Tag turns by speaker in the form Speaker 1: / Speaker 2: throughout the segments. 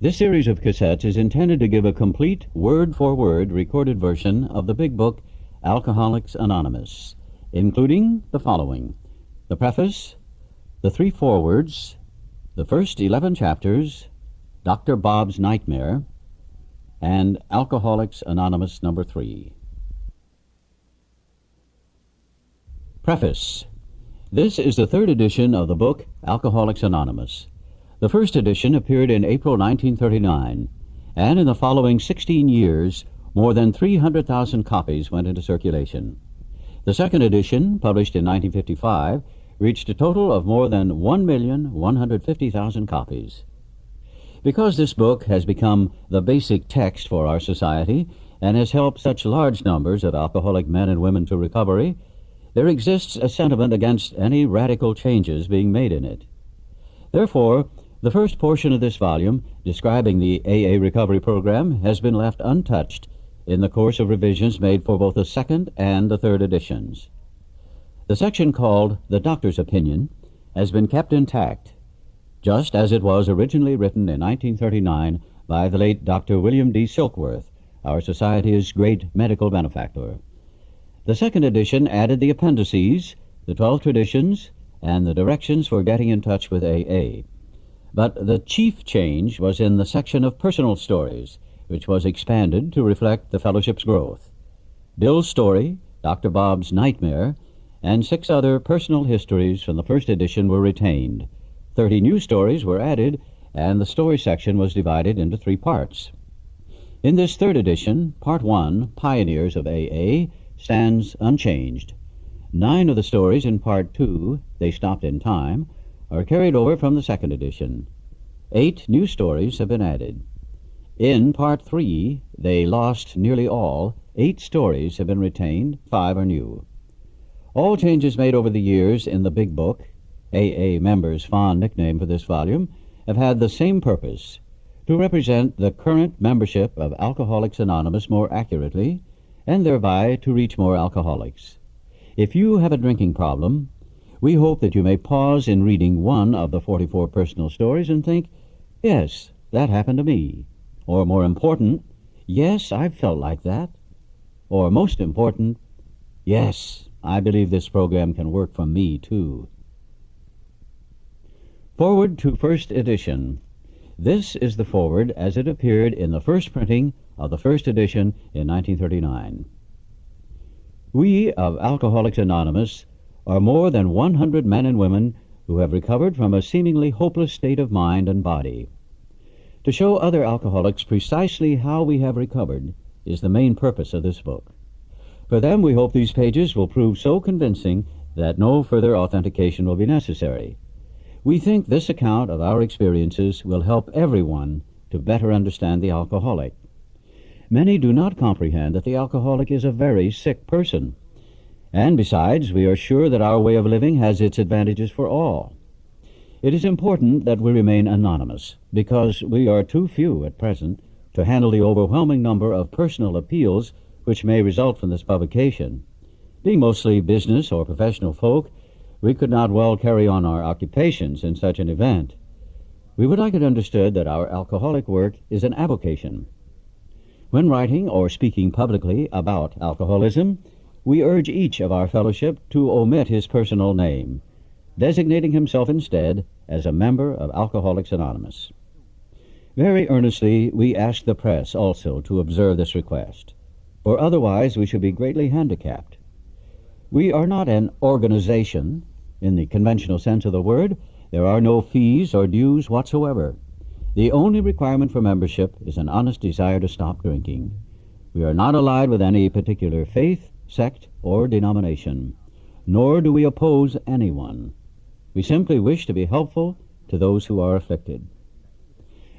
Speaker 1: This series of cassettes is intended to give a complete, word-for-word recorded version of the big book, Alcoholics Anonymous, including the following: the preface, the 3 forewords, the first 11 chapters, Dr. Bob's Nightmare, and Alcoholics Anonymous number 3. Preface. This is the 3rd edition of the book, Alcoholics Anonymous. The first edition appeared in April 1939, and in the following 16 years, more than 300,000 copies went into circulation. The second edition, published in 1955, reached a total of more than 1,150,000 copies. Because this book has become the basic text for our society and has helped such large numbers of alcoholic men and women to recovery, there exists a sentiment against any radical changes being made in it. Therefore, the first portion of this volume, describing the AA recovery program, has been left untouched in the course of revisions made for both the second and the third editions. The section called The Doctor's Opinion has been kept intact, just as it was originally written in 1939 by the late Dr. William D. Silkworth, our society's great medical benefactor. The second edition added the appendices, the 12 traditions, and the directions for getting in touch with AA. But the chief change was in the section of personal stories, which was expanded to reflect the fellowship's growth. Bill's story, Dr. Bob's Nightmare, and 6 other personal histories from the first edition were retained. 30 new stories were added, and the story section was divided into 3 parts. In this third edition, Part 1, Pioneers of AA, stands unchanged. 9 of the stories in Part 2, They Stopped in Time, are carried over from the second edition. 8 new stories have been added. In Part 3, They Lost Nearly All, 8 stories have been retained, 5 are new. All changes made over the years in the Big Book, AA members' fond nickname for this volume, have had the same purpose: to represent the current membership of Alcoholics Anonymous more accurately, and thereby to reach more alcoholics. If you have a drinking problem, we hope that you may pause in reading one of the 44 personal stories and think, yes, that happened to me. Or more important, yes, I've felt like that. Or most important, yes, I believe this program can work for me too. Forward to first edition. This is the forward as it appeared in the first printing of the first edition in 1939. We of Alcoholics Anonymous are more than 100 men and women who have recovered from a seemingly hopeless state of mind and body. To show other alcoholics precisely how we have recovered is the main purpose of this book. For them, we hope these pages will prove so convincing that no further authentication will be necessary. We think this account of our experiences will help everyone to better understand the alcoholic. Many do not comprehend that the alcoholic is a very sick person. And besides, we are sure that our way of living has its advantages for all. It is important that we remain anonymous, because we are too few at present to handle the overwhelming number of personal appeals which may result from this publication. Being mostly business or professional folk, we could not well carry on our occupations in such an event. We would like it understood that our alcoholic work is an avocation. When writing or speaking publicly about alcoholism, we urge each of our fellowship to omit his personal name, designating himself instead as a member of Alcoholics Anonymous. Very earnestly, we ask the press also to observe this request, for otherwise we should be greatly handicapped. We are not an organization in the conventional sense of the word. There are no fees or dues whatsoever. The only requirement for membership is an honest desire to stop drinking. We are not allied with any particular faith, sect, or denomination, nor do we oppose anyone. We simply wish to be helpful to those who are afflicted.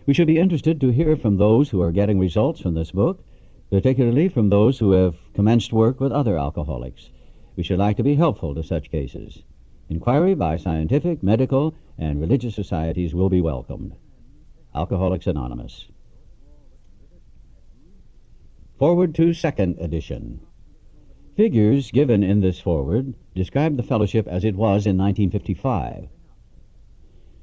Speaker 1: We should be interested to hear from those who are getting results from this book, particularly from those who have commenced work with other alcoholics. We should like to be helpful to such cases. Inquiry by scientific, medical, and religious societies will be welcomed. Alcoholics Anonymous. Forward to second edition. Figures given in this forward describe the fellowship as it was in 1955.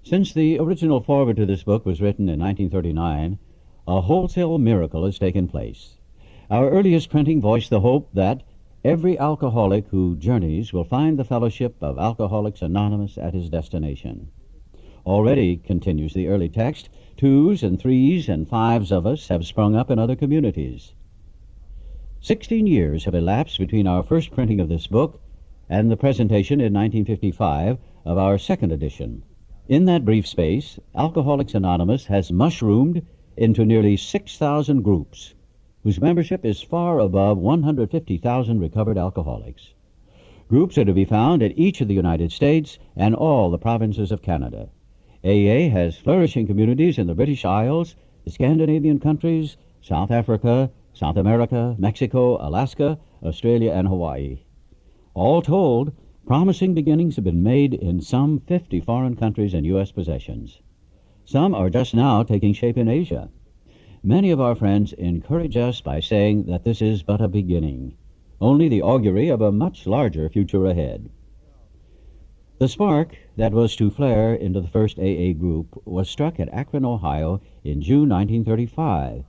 Speaker 1: Since the original foreword to this book was written in 1939, a wholesale miracle has taken place. Our earliest printing voiced the hope that every alcoholic who journeys will find the fellowship of Alcoholics Anonymous at his destination. Already, continues the early text, 2s and 3s and 5s of us have sprung up in other communities. 16 years have elapsed between our first printing of this book and the presentation in 1955 of our second edition. In that brief space, Alcoholics Anonymous has mushroomed into nearly 6,000 groups, whose membership is far above 150,000 recovered alcoholics. Groups are to be found in each of the United States and all the provinces of Canada. AA has flourishing communities in the British Isles, the Scandinavian countries, South Africa, South America, Mexico, Alaska, Australia, and Hawaii. All told, promising beginnings have been made in some 50 foreign countries and U.S. possessions. Some are just now taking shape in Asia. Many of our friends encourage us by saying that this is but a beginning, only the augury of a much larger future ahead. The spark that was to flare into the first AA group was struck at Akron, Ohio in June 1935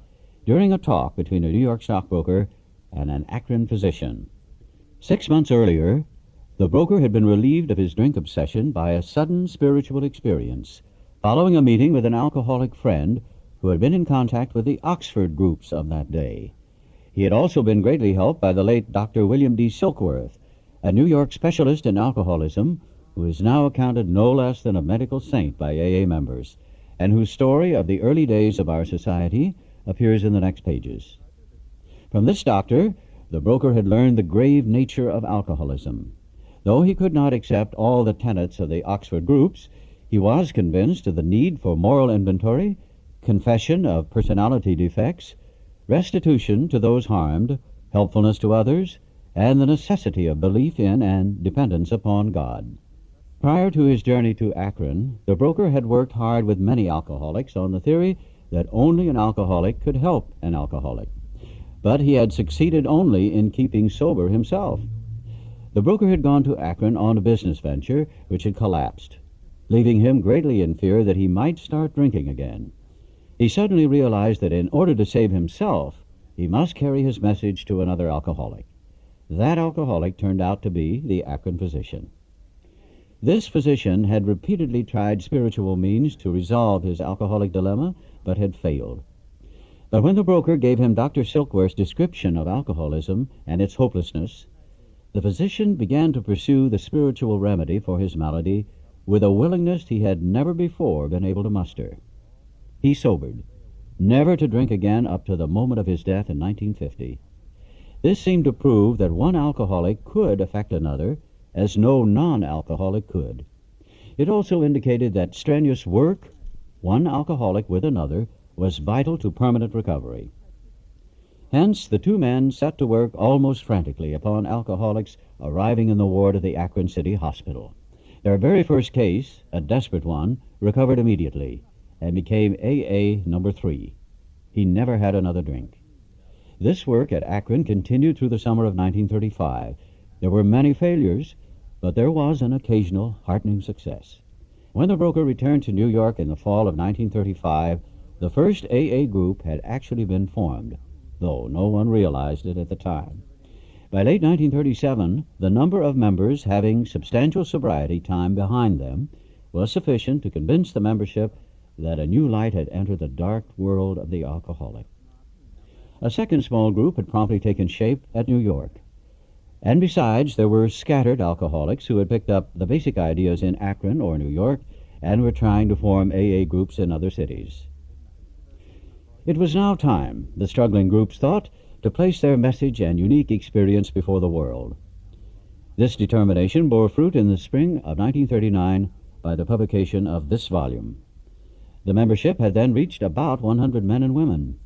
Speaker 1: during a talk between a New York stockbroker and an Akron physician. 6 months earlier, the broker had been relieved of his drink obsession by a sudden spiritual experience following a meeting with an alcoholic friend who had been in contact with the Oxford groups of that day. He had also been greatly helped by the late Dr. William D. Silkworth, a New York specialist in alcoholism who is now accounted no less than a medical saint by AA members, and whose story of the early days of our society appears in the next pages. From this doctor, the broker had learned the grave nature of alcoholism. Though he could not accept all the tenets of the Oxford groups, he was convinced of the need for moral inventory, confession of personality defects, restitution to those harmed, helpfulness to others, and the necessity of belief in and dependence upon God. Prior to his journey to Akron, the broker had worked hard with many alcoholics on the theory that only an alcoholic could help an alcoholic. But he had succeeded only in keeping sober himself. The broker had gone to Akron on a business venture which had collapsed, leaving him greatly in fear that he might start drinking again. He suddenly realized that in order to save himself, he must carry his message to another alcoholic. That alcoholic turned out to be the Akron physician. This physician had repeatedly tried spiritual means to resolve his alcoholic dilemma, but had failed. But when the broker gave him Dr. Silkworth's description of alcoholism and its hopelessness, the physician began to pursue the spiritual remedy for his malady with a willingness he had never before been able to muster. He sobered, never to drink again up to the moment of his death in 1950. This seemed to prove that one alcoholic could affect another as no non-alcoholic could. It also indicated that strenuous work, one alcoholic with another, was vital to permanent recovery. Hence, the two men set to work almost frantically upon alcoholics arriving in the ward of the Akron City Hospital. Their very first case, a desperate one, recovered immediately and became AA number 3. He never had another drink. This work at Akron continued through the summer of 1935. There were many failures, but there was an occasional heartening success. When the broker returned to New York in the fall of 1935, the first AA group had actually been formed, though no one realized it at the time. By late 1937, the number of members having substantial sobriety time behind them was sufficient to convince the membership that a new light had entered the dark world of the alcoholic. A second small group had promptly taken shape at New York. And besides, there were scattered alcoholics who had picked up the basic ideas in Akron or New York and were trying to form AA groups in other cities. It was now time, the struggling groups thought, to place their message and unique experience before the world. This determination bore fruit in the spring of 1939 by the publication of this volume. The membership had then reached about 100 men and women.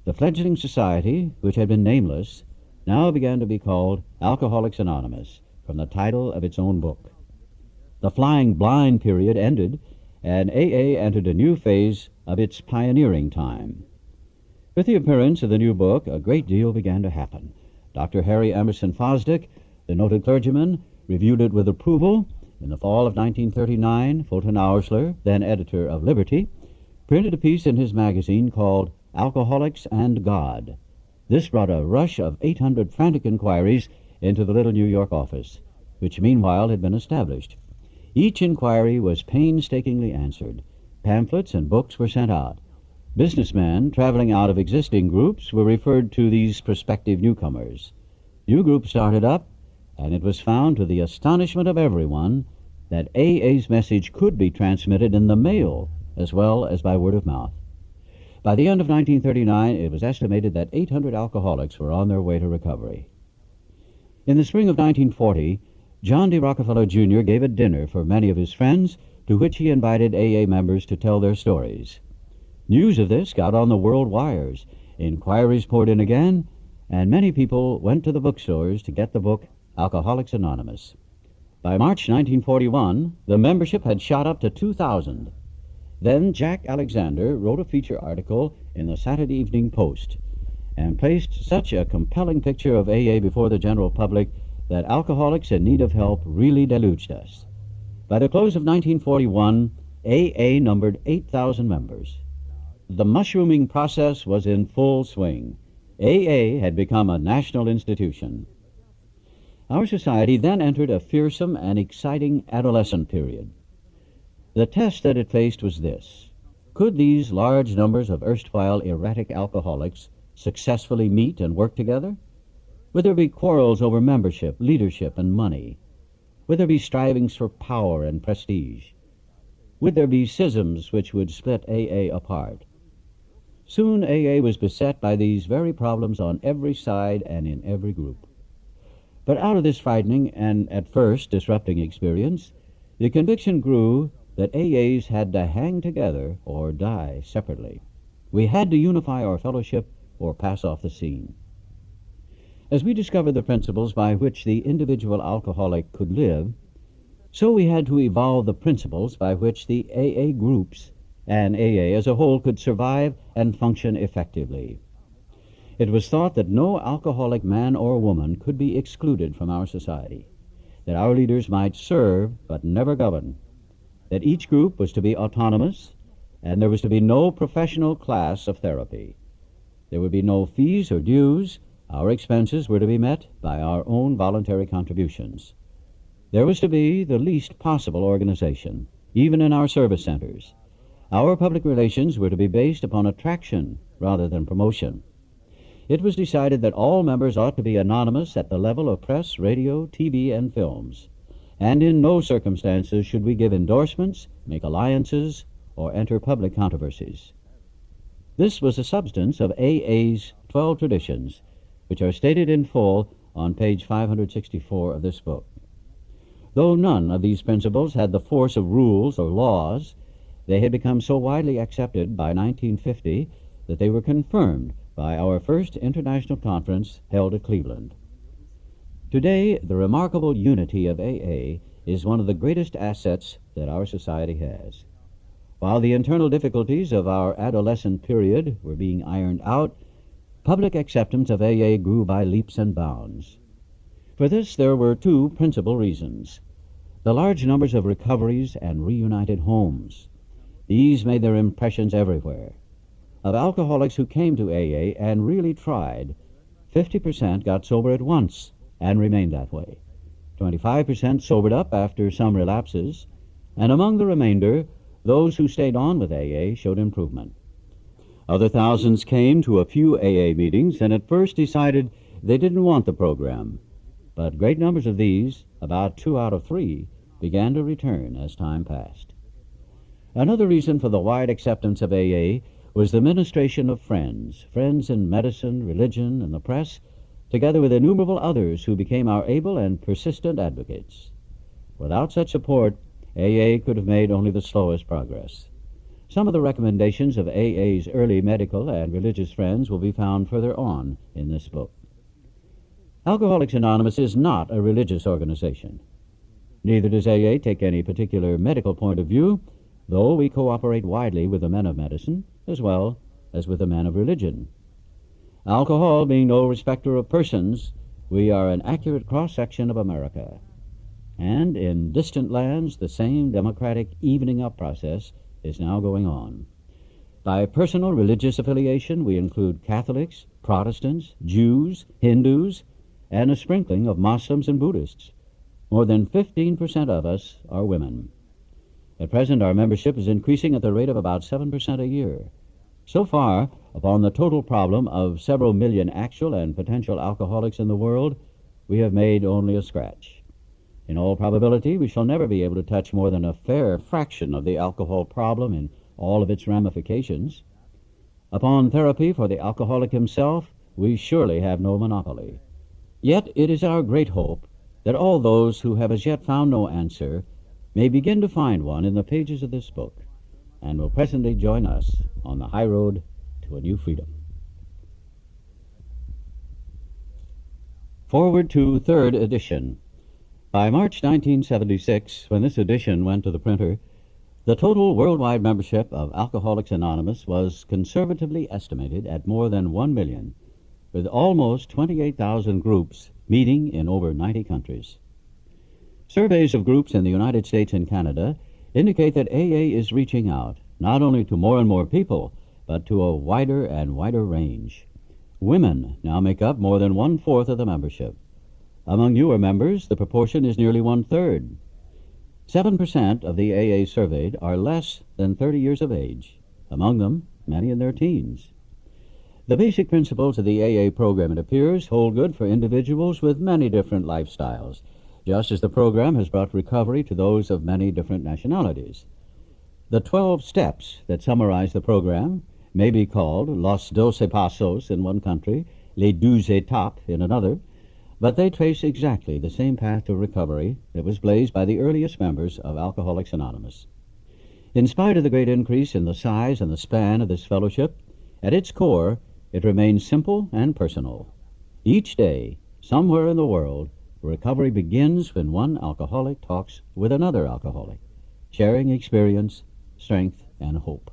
Speaker 1: The fledgling society, which had been nameless, now began to be called Alcoholics Anonymous, from the title of its own book. The flying blind period ended, and AA entered a new phase of its pioneering time. With the appearance of the new book, a great deal began to happen. Dr. Harry Emerson Fosdick, the noted clergyman, reviewed it with approval In the fall of 1939, Fulton Oursler, then editor of Liberty, printed a piece in his magazine called Alcoholics and God. This brought a rush of 800 frantic inquiries into the little New York office, which meanwhile had been established. Each inquiry was painstakingly answered. Pamphlets and books were sent out. Businessmen traveling out of existing groups were referred to these prospective newcomers. New groups started up, and it was found, to the astonishment of everyone, that AA's message could be transmitted in the mail as well as by word of mouth. By the end of 1939, it was estimated that 800 alcoholics were on their way to recovery. In the spring of 1940, John D. Rockefeller, Jr. gave a dinner for many of his friends, to which he invited AA members to tell their stories. News of this got on the world wires. Inquiries poured in again, and many people went to the bookstores to get the book Alcoholics Anonymous. By March 1941, the membership had shot up to 2,000. Then Jack Alexander wrote a feature article in the Saturday Evening Post and placed such a compelling picture of AA before the general public that alcoholics in need of help really deluged us. By the close of 1941, AA numbered 8,000 members. The mushrooming process was in full swing. AA had become a national institution. Our society then entered a fearsome and exciting adolescent period. The test that it faced was this: could these large numbers of erstwhile erratic alcoholics successfully meet and work together? Would there be quarrels over membership, leadership, and money? Would there be strivings for power and prestige? Would there be schisms which would split AA apart? Soon AA was beset by these very problems on every side and in every group. But out of this frightening and at first disrupting experience, the conviction grew that AAs had to hang together or die separately. We had to unify our fellowship or pass off the scene. As we discovered the principles by which the individual alcoholic could live, so we had to evolve the principles by which the AA groups and AA as a whole could survive and function effectively. It was thought that no alcoholic man or woman could be excluded from our society, that our leaders might serve but never govern, that each group was to be autonomous, and there was to be no professional class of therapy. There would be no fees or dues. Our expenses were to be met by our own voluntary contributions. There was to be the least possible organization, even in our service centers. Our public relations were to be based upon attraction rather than promotion. It was decided that all members ought to be anonymous at the level of press, radio, TV, and films, and in no circumstances should we give endorsements, make alliances, or enter public controversies. This was the substance of AA's 12 traditions, which are stated in full on page 564 of this book. Though none of these principles had the force of rules or laws, they had become so widely accepted by 1950 that they were confirmed by our first international conference held at Cleveland. Today, the remarkable unity of AA is one of the greatest assets that our society has. While the internal difficulties of our adolescent period were being ironed out, public acceptance of AA grew by leaps and bounds. For this, there were two principal reasons: the large numbers of recoveries and reunited homes. These made their impressions everywhere. Of alcoholics who came to AA and really tried, 50% got sober at once and remained that way. 25% sobered up after some relapses, and among the remainder, those who stayed on with AA showed improvement. Other thousands came to a few AA meetings and at first decided they didn't want the program, but great numbers of these, about 2 out of 3, began to return as time passed. Another reason for the wide acceptance of AA was the ministration of friends in medicine, religion, and the press, together with innumerable others who became our able and persistent advocates. Without such support, AA could have made only the slowest progress. Some of the recommendations of AA's early medical and religious friends will be found further on in this book. Alcoholics Anonymous is not a religious organization. Neither does AA take any particular medical point of view, though we cooperate widely with the men of medicine as well as with the men of religion. Alcohol being no respecter of persons, we are an accurate cross-section of America. And in distant lands, the same democratic evening up process is now going on. By personal religious affiliation, we include Catholics, Protestants, Jews, Hindus, and a sprinkling of Muslims and Buddhists. More than 15% of us are women. At present, our membership is increasing at the rate of about 7% a year. So far, upon the total problem of several million actual and potential alcoholics in the world, we have made only a scratch. In all probability, we shall never be able to touch more than a fair fraction of the alcohol problem in all of its ramifications. Upon therapy for the alcoholic himself, we surely have no monopoly. Yet it is our great hope that all those who have as yet found no answer may begin to find one in the pages of this book, and will presently join us on the high road to a new freedom. Forward to third edition. By March 1976, when this edition went to the printer, the total worldwide membership of Alcoholics Anonymous was conservatively estimated at more than 1 million, with almost 28,000 groups meeting in over 90 countries. Surveys of groups in the United States and Canada indicate that AA is reaching out, not only to more and more people, but to a wider and wider range. Women now make up more than 1/4 of the membership. Among newer members, the proportion is nearly 1/3. 7% of the AA surveyed are less than 30 years of age, among them many in their teens. The basic principles of the AA program, it appears, hold good for individuals with many different lifestyles, just as the program has brought recovery to those of many different nationalities. The 12 steps that summarize the program may be called Los 12 Pasos in one country, Les 12 Étapes in another, but they trace exactly the same path to recovery that was blazed by the earliest members of Alcoholics Anonymous. In spite of the great increase in the size and the span of this fellowship, at its core, it remains simple and personal. Each day, somewhere in the world, recovery begins when one alcoholic talks with another alcoholic, sharing experience, strength, and hope.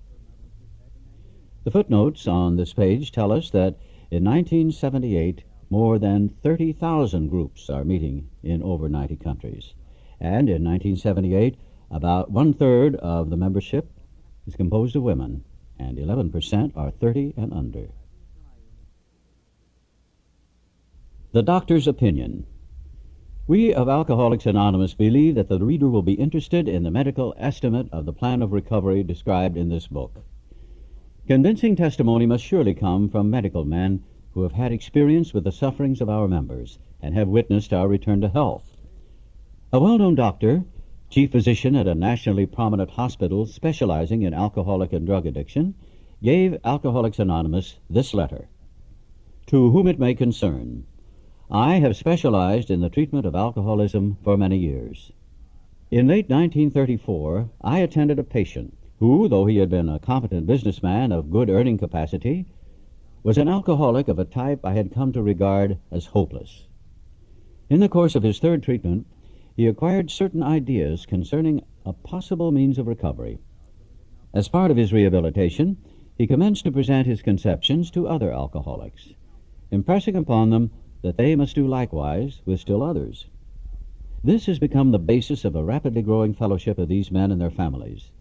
Speaker 1: The footnotes on this page tell us that in 1978, more than 30,000 groups are meeting in over 90 countries. And in 1978, about 1/3 of the membership is composed of women, and 11% are 30 and under. The doctor's opinion. We of Alcoholics Anonymous believe that the reader will be interested in the medical estimate of the plan of recovery described in this book. Convincing testimony must surely come from medical men who have had experience with the sufferings of our members and have witnessed our return to health. A well-known doctor, chief physician at a nationally prominent hospital specializing in alcoholic and drug addiction, gave Alcoholics Anonymous this letter. To whom it may concern, I have specialized in the treatment of alcoholism for many years. In late 1934, I attended a patient who, though he had been a competent businessman of good earning capacity, was an alcoholic of a type I had come to regard as hopeless. In the course of his third treatment, he acquired certain ideas concerning a possible means of recovery. As part of his rehabilitation, he commenced to present his conceptions to other alcoholics, impressing upon them that they must do likewise with still others. This has become the basis of a rapidly growing fellowship of these men and their families.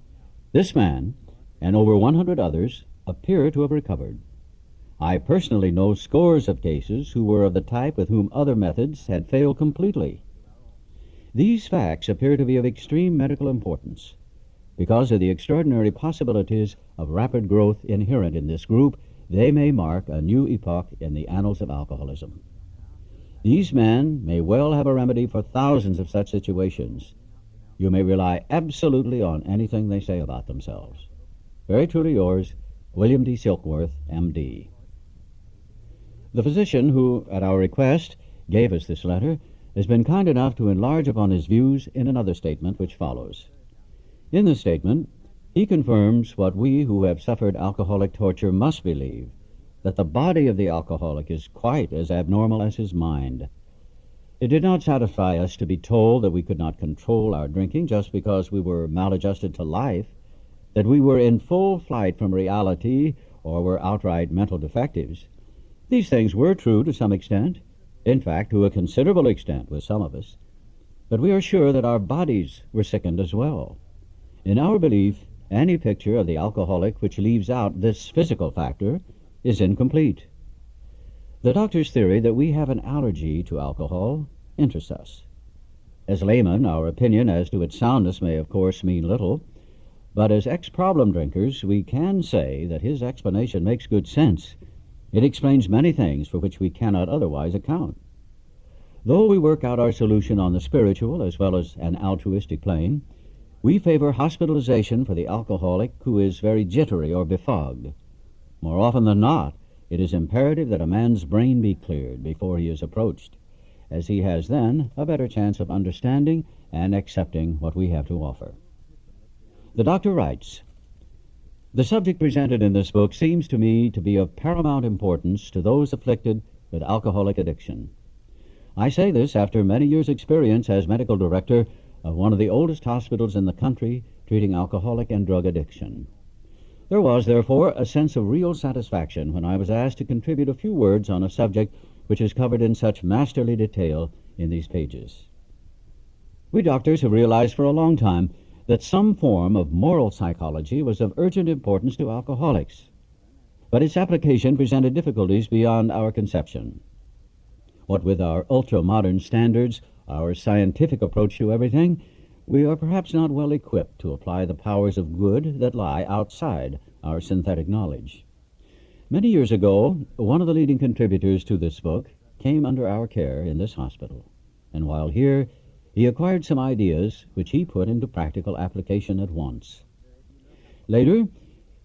Speaker 1: This man, and over 100 others, appear to have recovered. I personally know scores of cases who were of the type with whom other methods had failed completely. These facts appear to be of extreme medical importance. Because of the extraordinary possibilities of rapid growth inherent in this group, they may mark a new epoch in the annals of alcoholism. These men may well have a remedy for thousands of such situations. You may rely absolutely on anything they say about themselves. Very truly yours, William D. Silkworth, M.D. The physician who, at our request, gave us this letter has been kind enough to enlarge upon his views in another statement which follows. In this statement, he confirms what we who have suffered alcoholic torture must believe, that the body of the alcoholic is quite as abnormal as his mind. It did not satisfy us to be told that we could not control our drinking just because we were maladjusted to life, that we were in full flight from reality or were outright mental defectives. These things were true to some extent, in fact, to a considerable extent with some of us. but we are sure that our bodies were sickened as well. In our belief, any picture of the alcoholic which leaves out this physical factor is incomplete. The doctor's theory that we have an allergy to alcohol interests us. As laymen, our opinion as to its soundness may of course mean little, but as ex-problem drinkers, we can say that his explanation makes good sense. It explains many things for which we cannot otherwise account. Though we work out our solution on the spiritual as well as an altruistic plane, we favor hospitalization for the alcoholic who is very jittery or befogged. More often than not, it is imperative that a man's brain be cleared before he is approached, as he has then a better chance of understanding and accepting what we have to offer. The doctor writes, "The subject presented in this book seems to me to be of paramount importance to those afflicted with alcoholic addiction. I say this after many years' experience as medical director of one of the oldest hospitals in the country treating alcoholic and drug addiction. There was, therefore, a sense of real satisfaction when I was asked to contribute a few words on a subject which is covered in such masterly detail in these pages. We doctors have realized for a long time that some form of moral psychology was of urgent importance to alcoholics, but its application presented difficulties beyond our conception. What with our ultra-modern standards, our scientific approach to everything, we are perhaps not well equipped to apply the powers of good that lie outside our synthetic knowledge. Many years ago, one of the leading contributors to this book came under our care in this hospital, and while here, he acquired some ideas which he put into practical application at once. Later,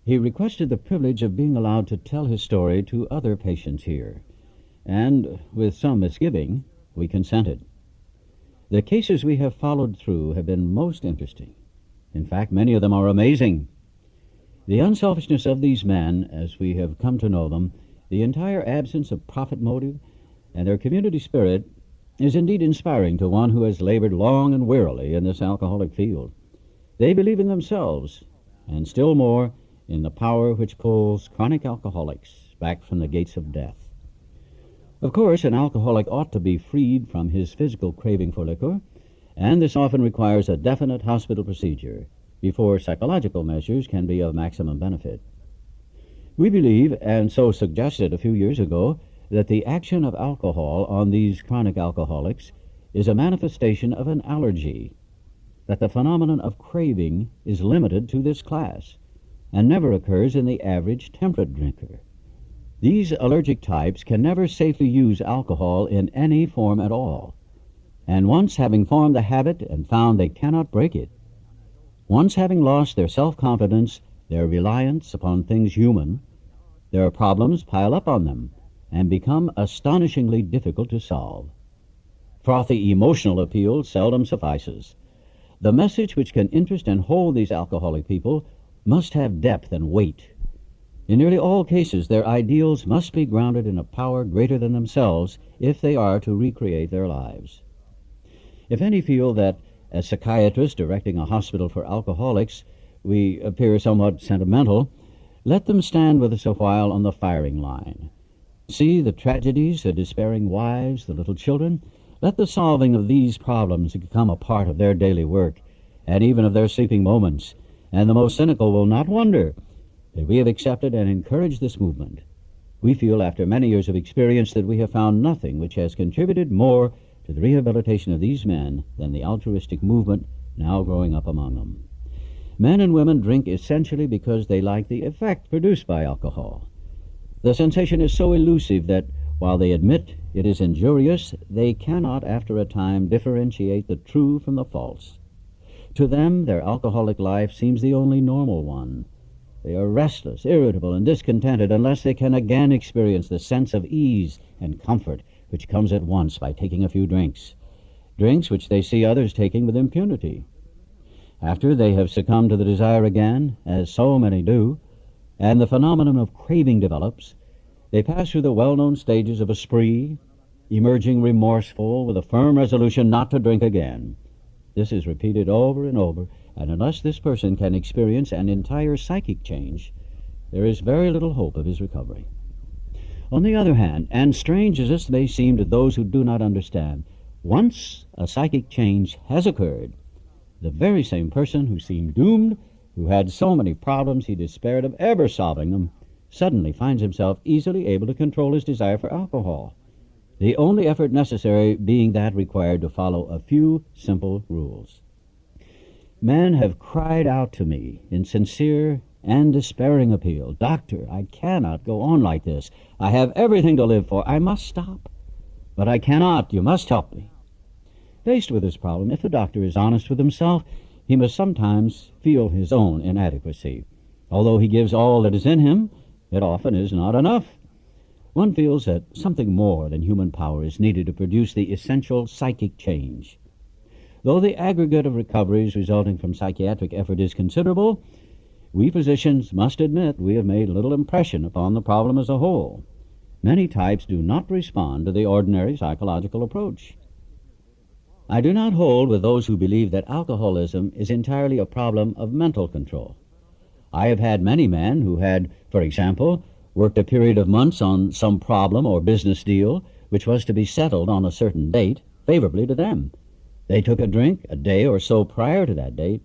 Speaker 1: he requested the privilege of being allowed to tell his story to other patients here, and, with some misgiving, we consented. The cases we have followed through have been most interesting. In fact, many of them are amazing. The unselfishness of these men, as we have come to know them, the entire absence of profit motive, and their community spirit is indeed inspiring to one who has labored long and wearily in this alcoholic field. They believe in themselves, and still more in the power which pulls chronic alcoholics back from the gates of death. Of course, an alcoholic ought to be freed from his physical craving for liquor, and this often requires a definite hospital procedure before psychological measures can be of maximum benefit. We believe, and so suggested a few years ago, that the action of alcohol on these chronic alcoholics is a manifestation of an allergy, that the phenomenon of craving is limited to this class and never occurs in the average temperate drinker. These allergic types can never safely use alcohol in any form at all, and once having formed the habit and found they cannot break it, once having lost their self-confidence, their reliance upon things human, their problems pile up on them and become astonishingly difficult to solve. Frothy emotional appeal seldom suffices. The message which can interest and hold these alcoholic people must have depth and weight. In nearly all cases, their ideals must be grounded in a power greater than themselves if they are to recreate their lives. If any feel that, as psychiatrists directing a hospital for alcoholics, we appear somewhat sentimental, let them stand with us a while on the firing line. See the tragedies, the despairing wives, the little children. Let the solving of these problems become a part of their daily work, and even of their sleeping moments, and the most cynical will not wonder that we have accepted and encouraged this movement. We feel, after many years of experience, that we have found nothing which has contributed more to the rehabilitation of these men than the altruistic movement now growing up among them. Men and women drink essentially because they like the effect produced by alcohol. The sensation is so elusive that, while they admit it is injurious, they cannot, after a time, differentiate the true from the false. To them, their alcoholic life seems the only normal one. They are restless, irritable, and discontented unless they can again experience the sense of ease and comfort which comes at once by taking a few drinks which they see others taking with impunity. After they have succumbed to the desire again, as so many do, and the phenomenon of craving develops, they pass through the well-known stages of a spree, emerging remorseful with a firm resolution not to drink again. This is repeated over and over, and unless this person can experience an entire psychic change, there is very little hope of his recovery. On the other hand, and strange as this may seem to those who do not understand, Once a psychic change has occurred, the very same person who seemed doomed, who had so many problems he despaired of ever solving them, suddenly finds himself easily able to control his desire for alcohol, the only effort necessary being that required to follow a few simple rules. Men have cried out to me in sincere and despairing appeal, "Doctor, I cannot go on like this. I have everything to live for. I must stop. But I cannot. You must help me." Faced with this problem, if the doctor is honest with himself, he must sometimes feel his own inadequacy. Although he gives all that is in him, it often is not enough. One feels that something more than human power is needed to produce the essential psychic change. Though the aggregate of recoveries resulting from psychiatric effort is considerable, we physicians must admit we have made little impression upon the problem as a whole. Many types do not respond to the ordinary psychological approach. I do not hold with those who believe that alcoholism is entirely a problem of mental control. I have had many men who had, for example, worked a period of months on some problem or business deal which was to be settled on a certain date favorably to them. They took a drink a day or so prior to that date,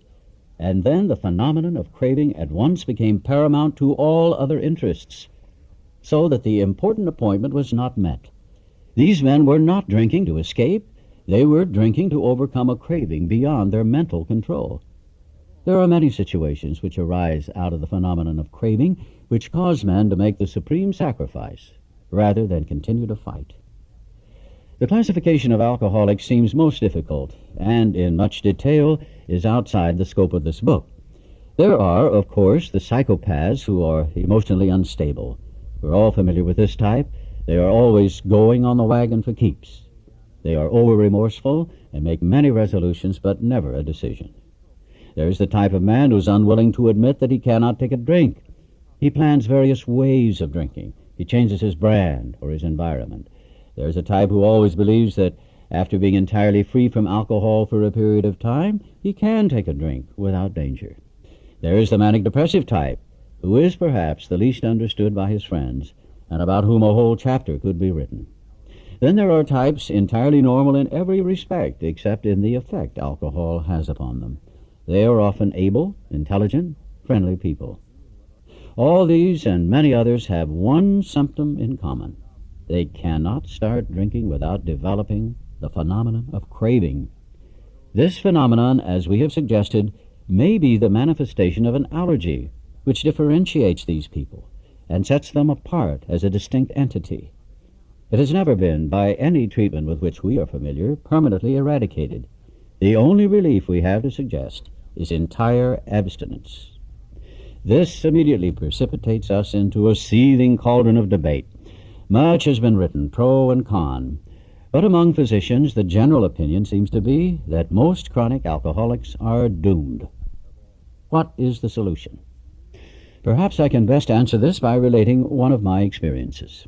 Speaker 1: and then the phenomenon of craving at once became paramount to all other interests, so that the important appointment was not met. These men were not drinking to escape. They were drinking to overcome a craving beyond their mental control. There are many situations which arise out of the phenomenon of craving which cause men to make the supreme sacrifice rather than continue to fight. The classification of alcoholics seems most difficult and in much detail is outside the scope of this book. There are, of course, the psychopaths who are emotionally unstable. We're all familiar with this type. They are always going on the wagon for keeps. They are over-remorseful and make many resolutions but never a decision. There's the type of man who's unwilling to admit that he cannot take a drink. He plans various ways of drinking. He changes his brand or his environment. There's a type who always believes that after being entirely free from alcohol for a period of time, he can take a drink without danger. There is the manic-depressive type, who is perhaps the least understood by his friends, and about whom a whole chapter could be written. Then there are types entirely normal in every respect except in the effect alcohol has upon them. They are often able, intelligent, friendly people. All these and many others have one symptom in common. They cannot start drinking without developing the phenomenon of craving. This phenomenon, as we have suggested, may be the manifestation of an allergy which differentiates these people and sets them apart as a distinct entity. It has never been, by any treatment with which we are familiar, permanently eradicated. The only relief we have to suggest is entire abstinence. This immediately precipitates us into a seething cauldron of debate. Much has been written, pro and con, but among physicians the general opinion seems to be that most chronic alcoholics are doomed. What is the solution? Perhaps I can best answer this by relating one of my experiences.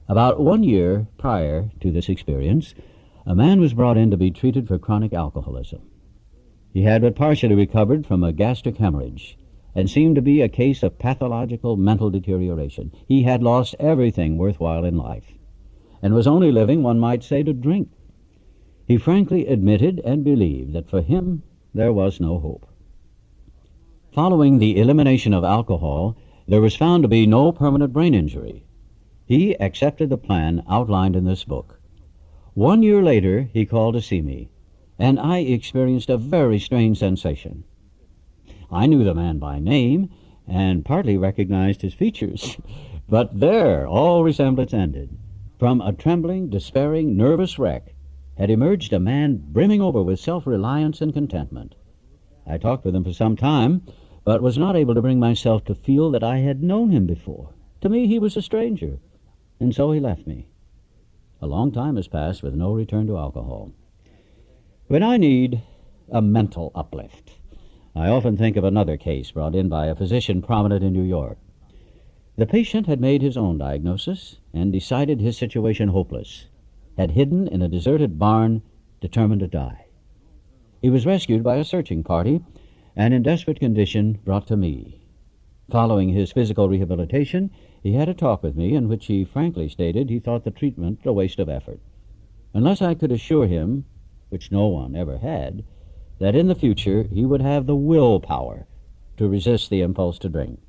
Speaker 1: About 1 year prior to this experience, a man was brought in to be treated for chronic alcoholism. He had but partially recovered from a gastric hemorrhage and seemed to be a case of pathological mental deterioration. He had lost everything worthwhile in life and was only living, one might say, to drink. He frankly admitted and believed that for him there was no hope. Following the elimination of alcohol, there was found to be no permanent brain injury. He accepted the plan outlined in this book. 1 year later, he called to see me, and I experienced a very strange sensation. I knew the man by name and partly recognized his features, but there all resemblance ended. From a trembling, despairing, nervous wreck had emerged a man brimming over with self-reliance and contentment. I talked with him for some time, but was not able to bring myself to feel that I had known him before. To me, he was a stranger. And so he left me. A long time has passed with no return to alcohol. When I need a mental uplift, I often think of another case brought in by a physician prominent in New York. The patient had made his own diagnosis and decided his situation hopeless, had hidden in a deserted barn, determined to die. He was rescued by a searching party and in desperate condition brought to me. Following his physical rehabilitation, he had a talk with me in which he frankly stated he thought the treatment a waste of effort. unless I could assure him, which no one ever had, that in the future he would have the willpower to resist the impulse to drink.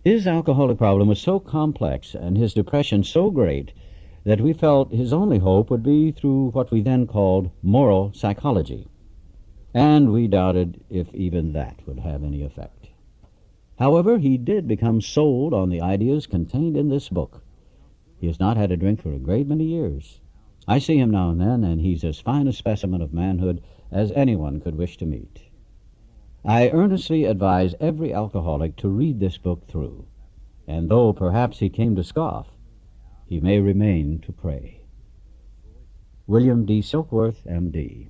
Speaker 1: His alcoholic problem was so complex and his depression so great that we felt his only hope would be through what we then called moral psychology, and we doubted if even that would have any effect. However, he did become sold on the ideas contained in this book. He has not had a drink for a great many years. I see him now and then, and he's as fine a specimen of manhood as anyone could wish to meet. I earnestly advise every alcoholic to read this book through, and though perhaps he came to scoff, he may remain to pray. William D. Silkworth, M.D.